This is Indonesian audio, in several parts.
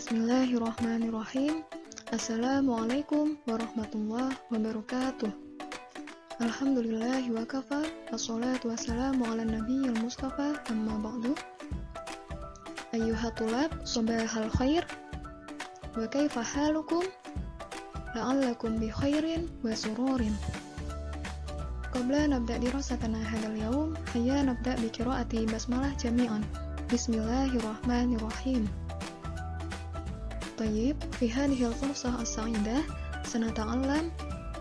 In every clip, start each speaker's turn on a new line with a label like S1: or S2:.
S1: Bismillahirrahmanirrahim. Assalamualaikum warahmatullahi wabarakatuh. Alhamdulillahi wa kafa, wassalatu wassalamu ala nabiyyil mustafa, amma ba'du. Ayyuhatulab, sabahal khair, wa kaifa halukum, la'allakum bi khairin wa sururin. Qabla nabda dirasatana hadal yawm, hayya nabda bi qiraati basmalah jami'an. Bismillahirrahmanirrahim. Tayyib, fi hadhil fursah as-sa'idah sanata'allam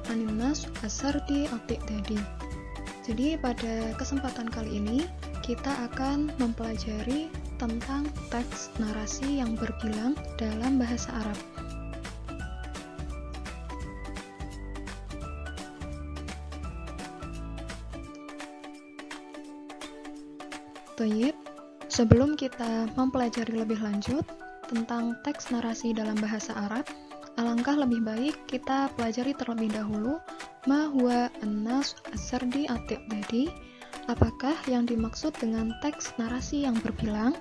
S1: anin nas as-sardi at-ti'dadi. Jadi pada kesempatan kali ini kita akan mempelajari tentang teks narasi yang berbilang dalam bahasa Arab. Tayyib, sebelum kita mempelajari lebih lanjut tentang teks narasi dalam bahasa Arab, alangkah lebih baik kita pelajari terlebih dahulu ma huwa an-nas as-sardi at-ti'dadi. Apakah yang dimaksud dengan teks narasi yang berbilang?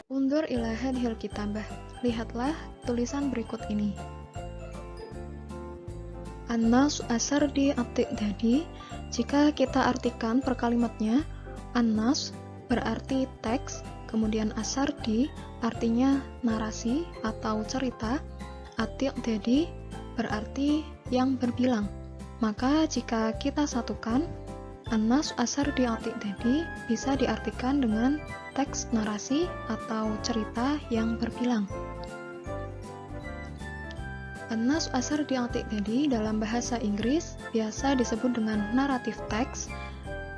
S1: Undur ila hadhil kitabah. Lihatlah tulisan berikut ini. An-nas as-sardi at-ti'dadi. Jika kita artikan per kalimatnya, an-nas berarti teks, kemudian as-sardi artinya narasi atau cerita, at-ti'dadi berarti yang berbilang. Maka jika kita satukan, an-nas as-sardi at-ti'dadi bisa diartikan dengan teks narasi atau cerita yang berbilang. An-nas as-sardi at-ti'dadi dalam bahasa Inggris biasa disebut dengan narrative text,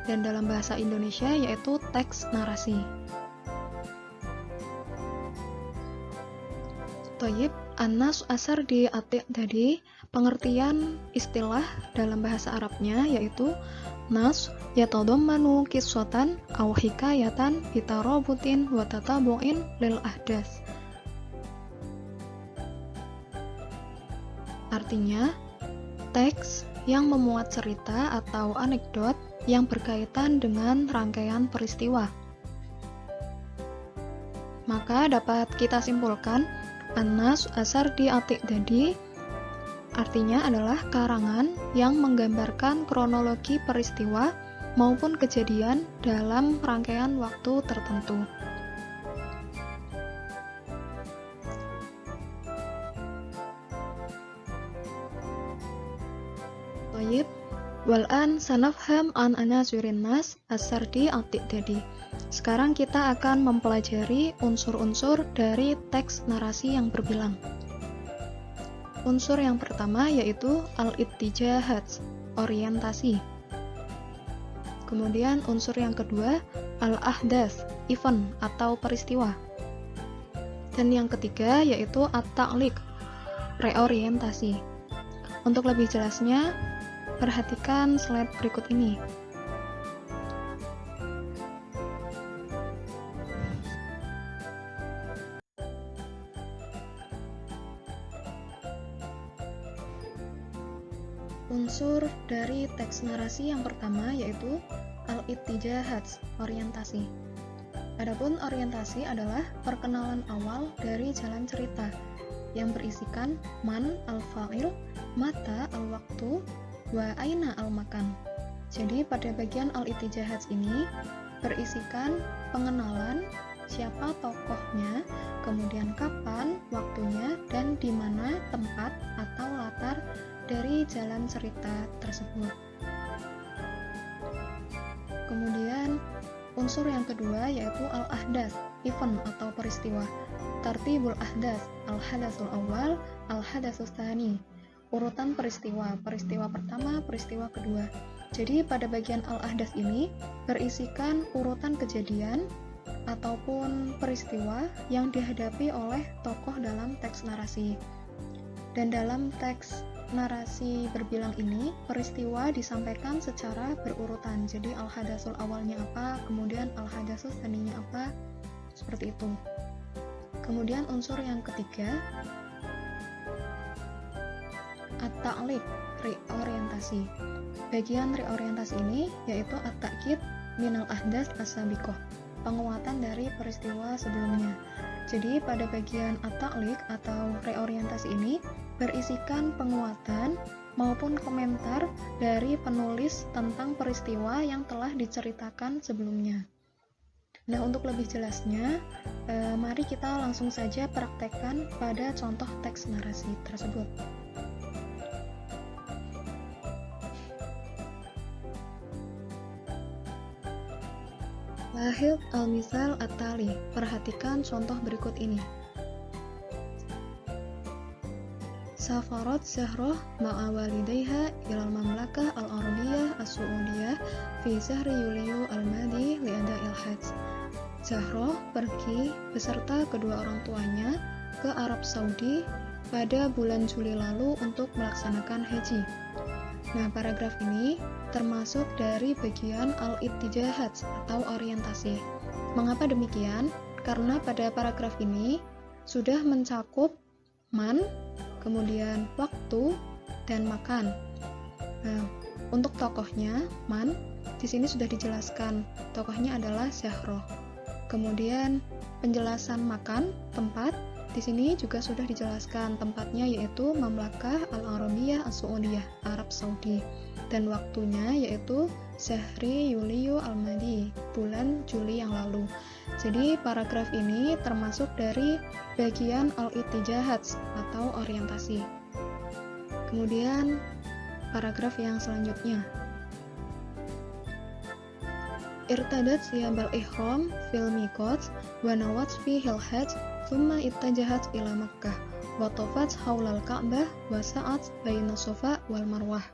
S1: dan dalam bahasa Indonesia yaitu teks narasi. Thayyib, an-nas as-sardi at-ti'dadi, pengertian istilah dalam bahasa Arabnya yaitu nas yatadammanu qissatan aw hikayatan bitarabutin wa tatabu'in lil ahdas. Artinya, teks yang memuat cerita atau anekdot yang berkaitan dengan rangkaian peristiwa. Maka dapat kita simpulkan, an-nas as-sardi at-ti'dadi artinya adalah karangan yang menggambarkan kronologi peristiwa maupun kejadian dalam rangkaian waktu tertentu. Tayyib, wal'an sanafham an anasurin nas as-sardi at-ti'dadi. Sekarang kita akan mempelajari unsur-unsur dari teks narasi yang berbilang. Unsur yang pertama yaitu al-ittijahat, orientasi. Kemudian unsur yang kedua al-ahdas, event atau peristiwa. Dan yang ketiga yaitu at-ta'liq, reorientasi. Untuk lebih jelasnya, perhatikan slide berikut ini. Unsur dari teks narasi yang pertama yaitu al-ittijahat, orientasi. Adapun orientasi adalah perkenalan awal dari jalan cerita yang berisikan man al-fa'il, mata al-waktu, wa aina al-makan. Jadi pada bagian al-ittijahat ini berisikan pengenalan siapa tokohnya, kemudian kapan waktunya, dan di mana tempat atau latar dari jalan cerita tersebut. Kemudian unsur yang kedua yaitu al-ahdas, event atau peristiwa. Tartibul ahdas, al-hadasul awal, al-hadasul tsani. Urutan peristiwa, peristiwa pertama, peristiwa kedua. Jadi pada bagian al-ahdas ini berisikan urutan kejadian ataupun peristiwa yang dihadapi oleh tokoh dalam teks narasi. Dan dalam teks narasi berbilang ini, peristiwa disampaikan secara berurutan. Jadi al-hadasul awalnya apa, kemudian al-hadasul tsaninya apa, seperti itu. Kemudian unsur yang ketiga at-ta'liq, reorientasi. Bagian reorientasi ini yaitu at-ta'kid minal ahdas as-sabiqah, penguatan dari peristiwa sebelumnya. Jadi pada bagian at-ta'liq atau reorientasi ini berisikan penguatan maupun komentar dari penulis tentang peristiwa yang telah diceritakan sebelumnya. Nah, untuk lebih jelasnya, mari kita langsung saja praktekkan pada contoh teks narasi tersebut. Lahid al-misal at-tali. Perhatikan contoh berikut ini. Safarat Zahroh ma'a walidayha ilal mamlakah al-arabiyah as-su'udiyah fi syahri Yuliyu al-madi li'ada'il hajj. Zahroh pergi beserta kedua orang tuanya ke Arab Saudi pada bulan Juli lalu untuk melaksanakan haji. Nah, paragraf ini termasuk dari bagian al-ittijahat atau orientasi. Mengapa demikian? Karena pada paragraf ini sudah mencakup man, kemudian waktu, dan makan. Nah, untuk tokohnya, man, di sini sudah dijelaskan. Tokohnya adalah Zahroh. Kemudian penjelasan makan, tempat, di sini juga sudah dijelaskan tempatnya yaitu Mamlakah Al-Arabiyah As-Su'udiyah, Arab Saudi, dan waktunya yaitu Syahri Yuliyu Al-Madi, bulan Juli yang lalu. Jadi paragraf ini termasuk dari bagian al-ittijahat atau orientasi. Kemudian paragraf yang selanjutnya. Irtadat siyabal ihram fil miqat wa nawat fihil hajj thumma ittajahat ila Makkah wa tafat haulal Ka'bah wa sa'at baina Safa wal Marwah.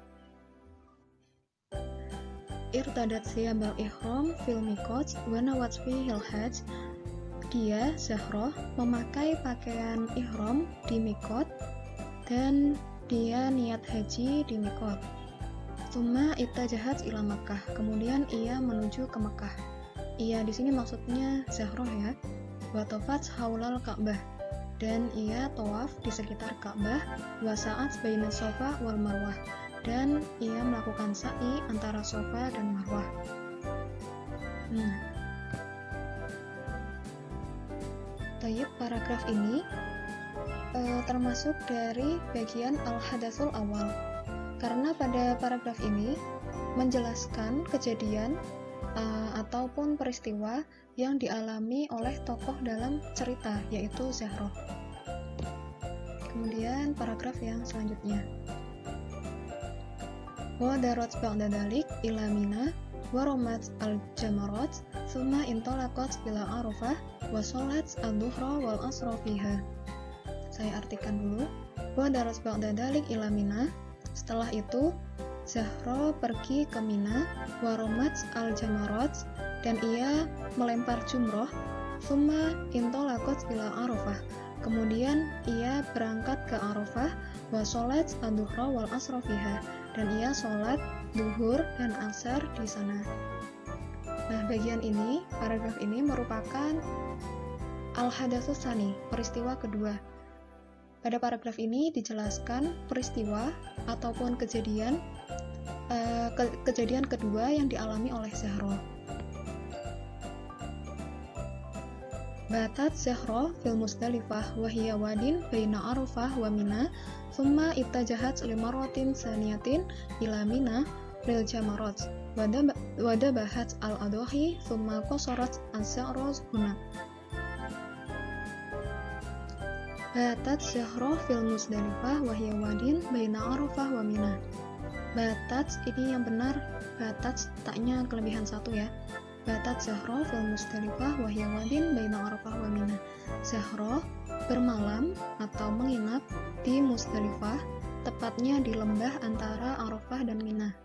S1: Irtadat siyabal ihram fil miqat wa nawat fihil hajj. Dia, Zahroh, memakai pakaian ihram di miqat dan dia niat haji di miqat. Tsumma ittajahat ila Makkah. Kemudian ia menuju ke Makkah. Ia di sini maksudnya Zahroh ya. Wa tafat haulal Ka'bah. Dan ia tawaf di sekitar Ka'bah. Wa sa'at baina Safa wal Marwah. Dan ia melakukan sa'i antara Safa dan Marwah. Tayyib, paragraf ini termasuk dari bagian al-hadatsul awal. Karena pada paragraf ini menjelaskan kejadian ataupun peristiwa yang dialami oleh tokoh dalam cerita, yaitu Zahroh. Kemudian paragraf yang selanjutnya. Wa darat ba'da dalik ila Mina wa ramat al-jamarat thumma intalaqat ila Arafah wa shalat ad-dhuhra wal asra fiha. Saya artikan dulu. Wa darat ba'da dalik ila Mina. Setelah itu, Zahroh pergi ke Mina, waromat al-jamarat, dan ia melempar jumroh, thumma intolakot ila Arafah. Kemudian ia berangkat ke Arafah, wa sholat ad-duhra wal asra fiha, dan ia sholat duhur dan asar di sana. Nah, bagian ini, paragraf ini merupakan al-hadatsus tsani, peristiwa kedua. Pada paragraf ini dijelaskan peristiwa ataupun kejadian kedua yang dialami oleh Zahroh. Batat Zahroh fil Musdalifah wa hiya wadin baina Arafah wa Mina, thumma ittajahat limaratin saniyatin ila Mina lil jamarat wa dabahat al-adhahi thumma qasarat az-zahra hunak. Batat Zahroh fil Musdalifah wa hiya wadin baina Arafah wa Mina. Batat ini yang benar, batat taknya kelebihan satu ya. Batat Zahroh fil Musdalifah wa hiya wadin baina Arafah wa Mina. Zahroh bermalam atau menginap di Musdalifah, tepatnya di lembah antara Arafah dan Mina.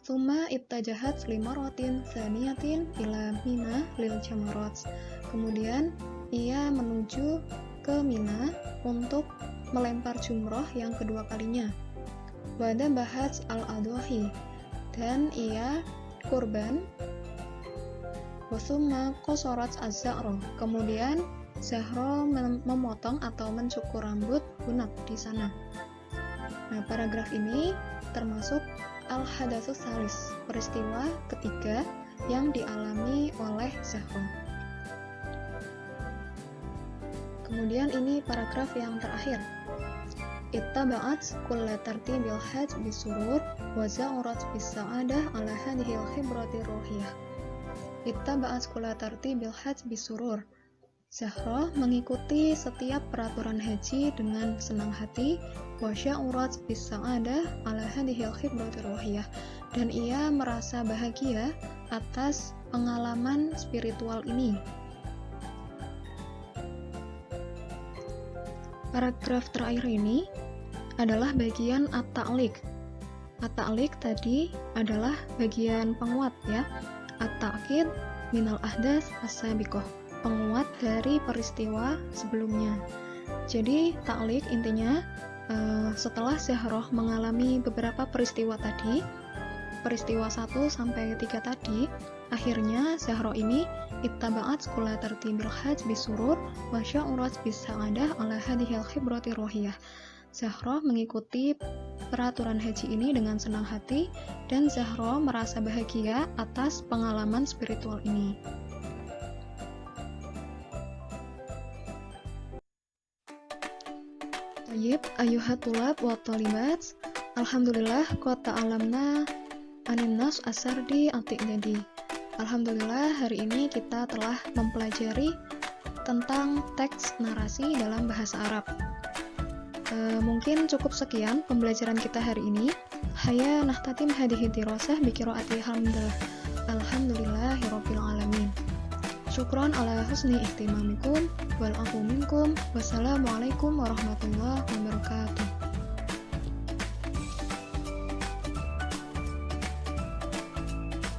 S1: Tsumma ittajahat limaratin tsaniyatin ila Mina lil jamarat. Kemudian ia menuju ke Mina untuk melempar jumroh yang kedua kalinya. Wada bahat al-adhahi, dan ia kurban. Wasumma qasarat az-zahra. Kemudian Zahroh memotong atau mencukur rambut hunak di sana. Nah, paragraf ini termasuk Al-hadatsus salis, peristiwa ketiga yang dialami oleh Zahra. Kemudian ini paragraf yang terakhir. Ittaba'at kulla tartibil hajj bisurur wa za'urat bis-sa'adah ala hadhil khibratir ruhiyah. Ittaba'at kulla tartibil hajj bisurur. Zahra mengikuti setiap peraturan haji dengan senang hati, wa za'urat bis-sa'adah ala hadhil khibratir ruhiyah, dan ia merasa bahagia atas pengalaman spiritual ini. Paragraf terakhir ini adalah bagian at-ta'liq. At-ta'liq tadi adalah bagian penguat ya. At-ta'kid minal ahdas as-sabiqah, penguat dari peristiwa sebelumnya. Jadi ta'liq intinya setelah Zahra mengalami beberapa peristiwa tadi, peristiwa 1 sampai 3 tadi, akhirnya Zahra ini ittaba'at kulla tartibil hajj bisurur wa sya'urat bis-sa'adah ala hadhil khibratir ruhiyah. Zahra mengikuti peraturan haji ini dengan senang hati dan Zahra merasa bahagia atas pengalaman spiritual ini. Tayyib, ayuhat tulab wa talibat, alhamdulillah qad ta'alamna anin nas asardi ati'dadi. Alhamdulillah hari ini kita telah mempelajari tentang teks narasi dalam bahasa Arab. Mungkin cukup sekian pembelajaran kita hari ini. Haya nahtatim hadihi dirasah bi qiraati hamdalah. Alhamdulillahirabbil alamin. Syukran ala husni ihtimamikum wal afu minkum. Wassalamualaikum warahmatullahi wabarakatuh.